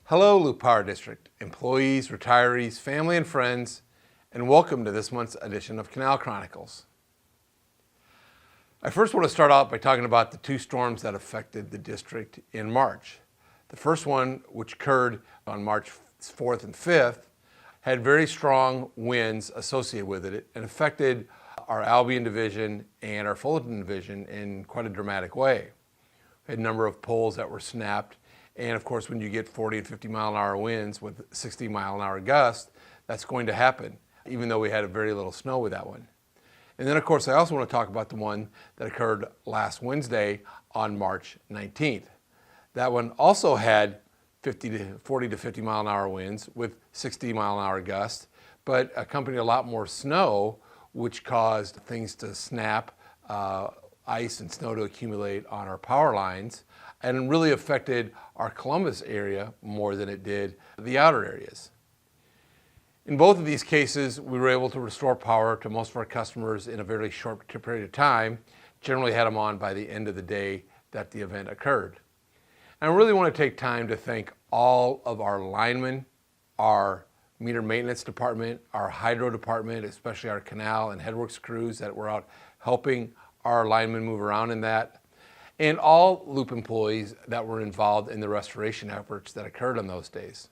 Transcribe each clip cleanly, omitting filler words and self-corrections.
Hello, Loup Power District, employees, retirees, family and friends, and welcome to this month's edition of Canal Chronicles. I first want to start out by talking about the two storms that affected the district in March. The first one, which occurred on March 4th and 5th, had very strong winds associated with it and affected our Albion division and our Fullerton division in quite a dramatic way. We had a number of poles that were snapped. And of course, when you get 40 and 50 mile an hour winds with 60 mile an hour gusts, that's going to happen, even though we had very little snow with that one. And then of course, I also want to talk about the one that occurred last Wednesday on March 19th. That one also had 40 to 50 mile an hour winds with 60 mile an hour gusts, but accompanied a lot more snow, which caused things to snap, ice and snow to accumulate on our power lines, and really affected our Columbus area more than it did the outer areas. In both of these cases, we were able to restore power to most of our customers in a very short period of time, generally had them on by the end of the day that the event occurred. And I really want to take time to thank all of our linemen, our meter maintenance department, our hydro department, especially our canal and headworks crews that were out helping our linemen move around in that, and all Loop employees that were involved in the restoration efforts that occurred on those days.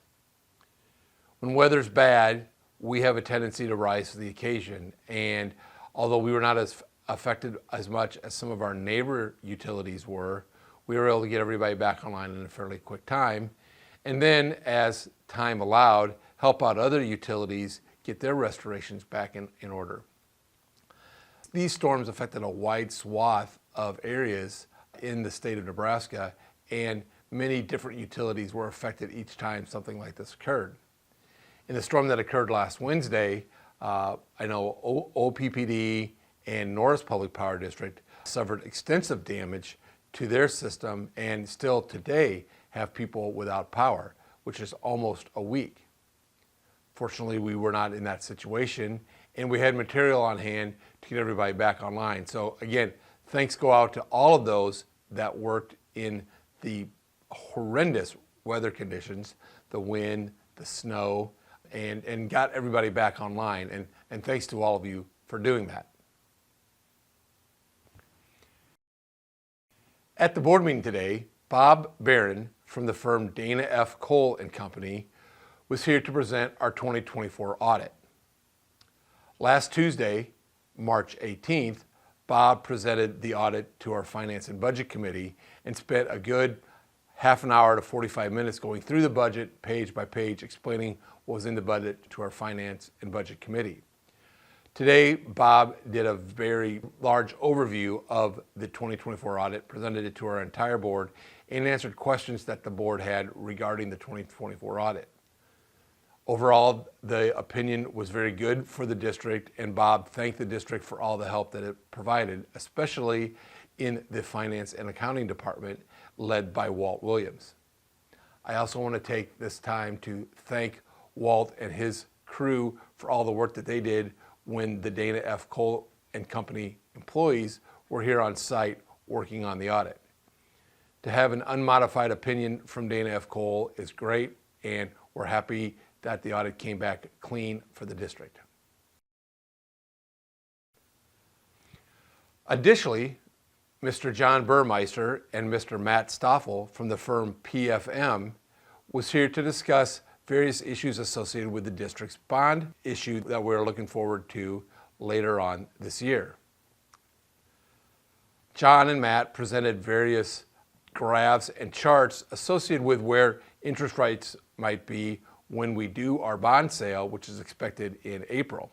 When weather's bad, we have a tendency to rise to the occasion, and although we were not as affected as much as some of our neighbor utilities were, we were able to get everybody back online in a fairly quick time, and then as time allowed, help out other utilities get their restorations back in order. These storms affected a wide swath of areas in the state of Nebraska, and many different utilities were affected each time something like this occurred. In the storm that occurred last Wednesday, I know OPPD and Norris Public Power District suffered extensive damage to their system and still today have people without power, which is almost a week. Fortunately, we were not in that situation, and we had material on hand to get everybody back online. So again, thanks go out to all of those that worked in the horrendous weather conditions, the wind, the snow, and got everybody back online. And thanks to all of you for doing that. At the board meeting today, Bob Barron from the firm Dana F. Cole and Company was here to present our 2024 audit. Last Tuesday, March 18th, Bob presented the audit to our Finance and Budget Committee and spent a good half an hour to 45 minutes going through the budget page by page, explaining what was in the budget to our Finance and Budget Committee. Today, Bob did a very large overview of the 2024 audit, presented it to our entire board, and answered questions that the board had regarding the 2024 audit. Overall, the opinion was very good for the district, and Bob thanked the district for all the help that it provided, especially in the finance and accounting department led by Walt Williams. I also want to take this time to thank Walt and his crew for all the work that they did when the Dana F. Cole and Company employees were here on site working on the audit. To have an unmodified opinion from Dana F. Cole is great, and we're happy that the audit came back clean for the district. Additionally, Mr. John Burmeister and Mr. Matt Stoffel from the firm PFM was here to discuss various issues associated with the district's bond issue that we're looking forward to later on this year. John and Matt presented various graphs and charts associated with where interest rates might be when we do our bond sale, which is expected in April.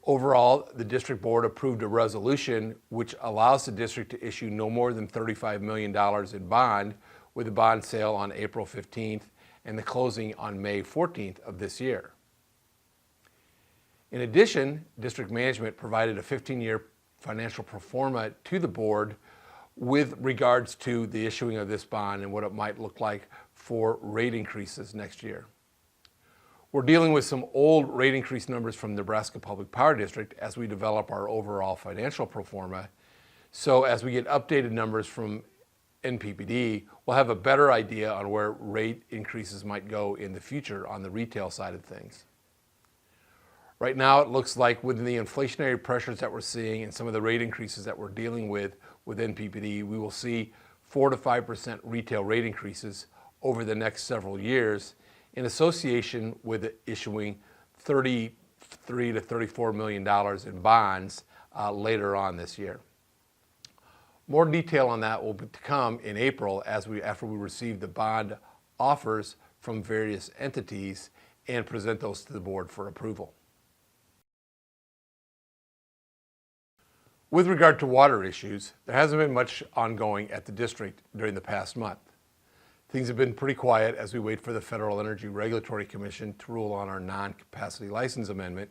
Overall, the district board approved a resolution which allows the district to issue no more than $35 million in bond, with the bond sale on April 15th and the closing on May 14th of this year. In addition, district management provided a 15-year financial pro forma to the board with regards to the issuing of this bond and what it might look like for rate increases next year. We're dealing with some old rate increase numbers from Nebraska Public Power District as we develop our overall financial pro forma. So as we get updated numbers from NPPD, we'll have a better idea on where rate increases might go in the future on the retail side of things. Right now, it looks like with the inflationary pressures that we're seeing and some of the rate increases that we're dealing with NPPD, we will see 4 to 5% retail rate increases over the next several years in association with issuing $33 to $34 million in bonds later on this year. More detail on that will come in April after we receive the bond offers from various entities and present those to the board for approval. With regard to water issues, there hasn't been much ongoing at the district during the past month. Things have been pretty quiet as we wait for the Federal Energy Regulatory Commission to rule on our non-capacity license amendment,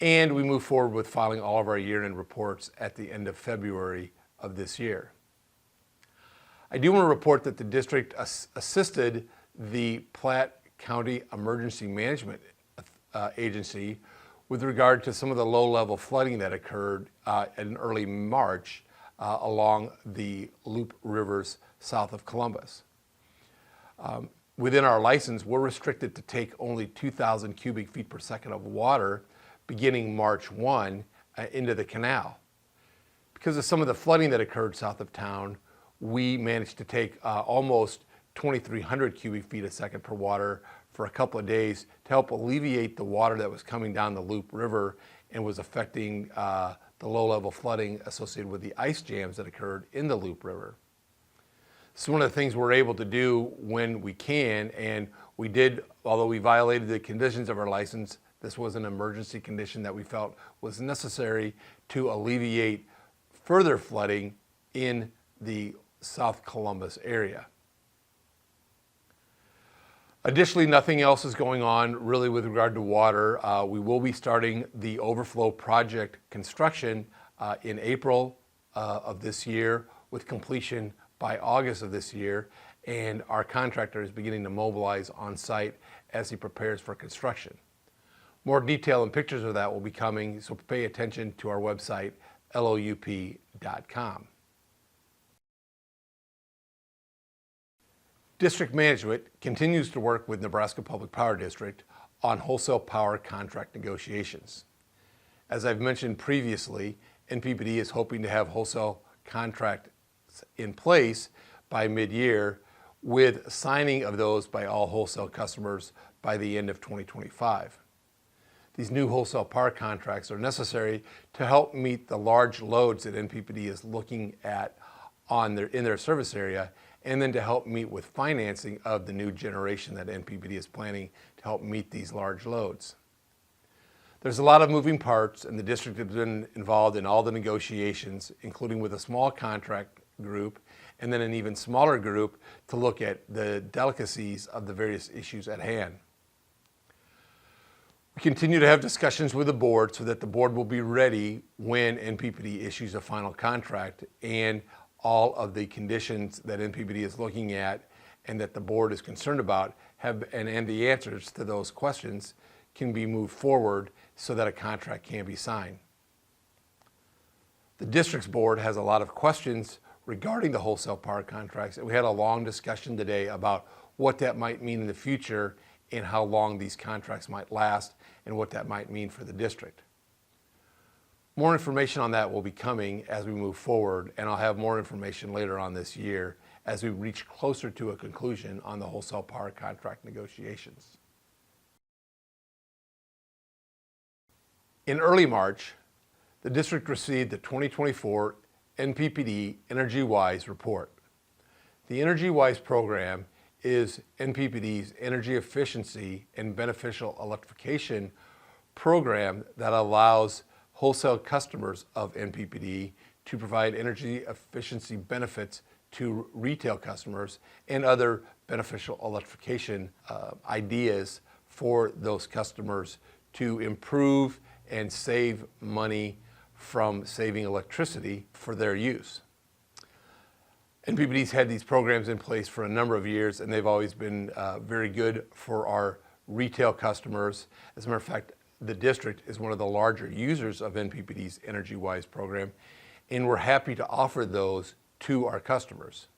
and we move forward with filing all of our year-end reports at the end of February of this year. I do want to report that the district assisted the Platte County Emergency Management Agency with regard to some of the low-level flooding that occurred in early March along the Loop Rivers south of Columbus. Within our license, we're restricted to take only 2,000 cubic feet per second of water beginning March 1 into the canal. Because of some of the flooding that occurred south of town, we managed to take almost 2,300 cubic feet a second per water for a couple of days to help alleviate the water that was coming down the Loop River and was affecting the low-level flooding associated with the ice jams that occurred in the Loop River. It's one of the things we're able to do when we can, and we did, although we violated the conditions of our license, this was an emergency condition that we felt was necessary to alleviate further flooding in the South Columbus area. Additionally, nothing else is going on really with regard to water. We will be starting the overflow project construction in April of this year with completion by August of this year, and our contractor is beginning to mobilize on site as he prepares for construction. More detail and pictures of that will be coming, so pay attention to our website, loup.com. District management continues to work with Nebraska Public Power District on wholesale power contract negotiations. As I've mentioned previously, NPPD is hoping to have wholesale contracts in place by mid-year, with signing of those by all wholesale customers by the end of 2025. These new wholesale power contracts are necessary to help meet the large loads that NPPD is looking at in their service area, and then to help meet with financing of the new generation that NPPD is planning to help meet these large loads. There's a lot of moving parts, and the district has been involved in all the negotiations, including with a small contract group and then an even smaller group to look at the delicacies of the various issues at hand. We continue to have discussions with the board so that the board will be ready when NPPD issues a final contract, and all of the conditions that NPPD is looking at and that the board is concerned about and the answers to those questions can be moved forward so that a contract can be signed. The district's board has a lot of questions regarding the wholesale power contracts, and we had a long discussion today about what that might mean in the future and how long these contracts might last and what that might mean for the district. More information on that will be coming as we move forward, and I'll have more information later on this year as we reach closer to a conclusion on the wholesale power contract negotiations. In early March, the district received the 2024 NPPD EnergyWise report. The EnergyWise program is NPPD's energy efficiency and beneficial electrification program that allows wholesale customers of NPPD to provide energy efficiency benefits to retail customers and other beneficial electrification ideas for those customers to improve and save money from saving electricity for their use. NPPD's had these programs in place for a number of years, and they've always been very good for our retail customers. As a matter of fact, the district is one of the larger users of NPPD's EnergyWise program, and we're happy to offer those to our customers.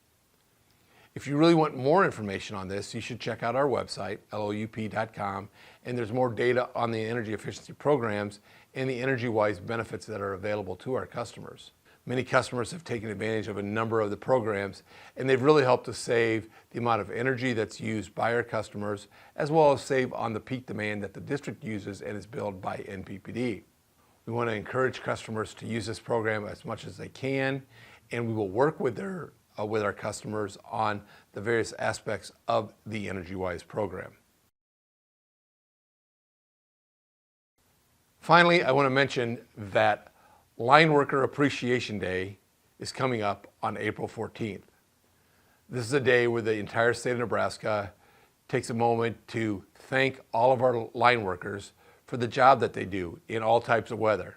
If you really want more information on this, you should check out our website, loup.com, and there's more data on the energy efficiency programs and the EnergyWise benefits that are available to our customers. Many customers have taken advantage of a number of the programs, and they've really helped to save the amount of energy that's used by our customers, as well as save on the peak demand that the district uses and is billed by NPPD. We want to encourage customers to use this program as much as they can, and we will work with our customers on the various aspects of the EnergyWise program. Finally, I want to mention that Line Worker Appreciation Day is coming up on April 14th. This is a day where the entire state of Nebraska takes a moment to thank all of our line workers for the job that they do in all types of weather.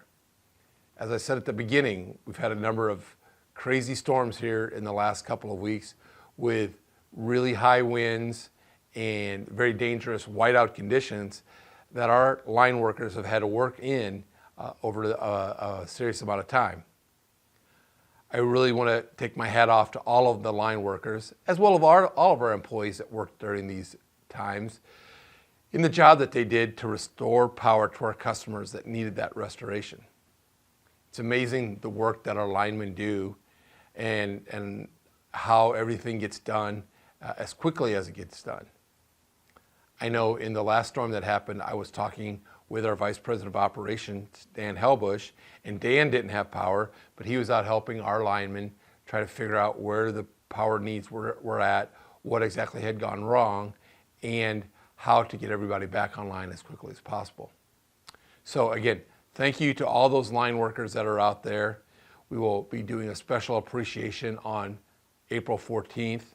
As I said at the beginning, we've had a number of crazy storms here in the last couple of weeks with really high winds and very dangerous whiteout conditions that our line workers have had to work in over a serious amount of time. I really want to take my hat off to all of the line workers, as well as all of our employees that worked during these times, in the job that they did to restore power to our customers that needed that restoration. It's amazing the work that our linemen do and how everything gets done as quickly as it gets done. I know in the last storm that happened, I was talking with our Vice President of Operations, Dan Helbush, and Dan didn't have power, but he was out helping our linemen try to figure out where the power needs were at, what exactly had gone wrong, and how to get everybody back online as quickly as possible. So again, thank you to all those line workers that are out there. We will be doing a special appreciation on April 14th,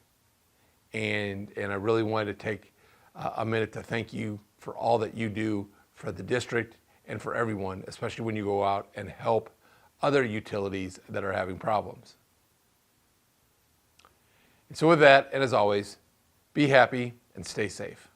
and I really wanted to take a minute to thank you for all that you do for the district and for everyone, especially when you go out and help other utilities that are having problems. And so with that, and as always, be happy and stay safe.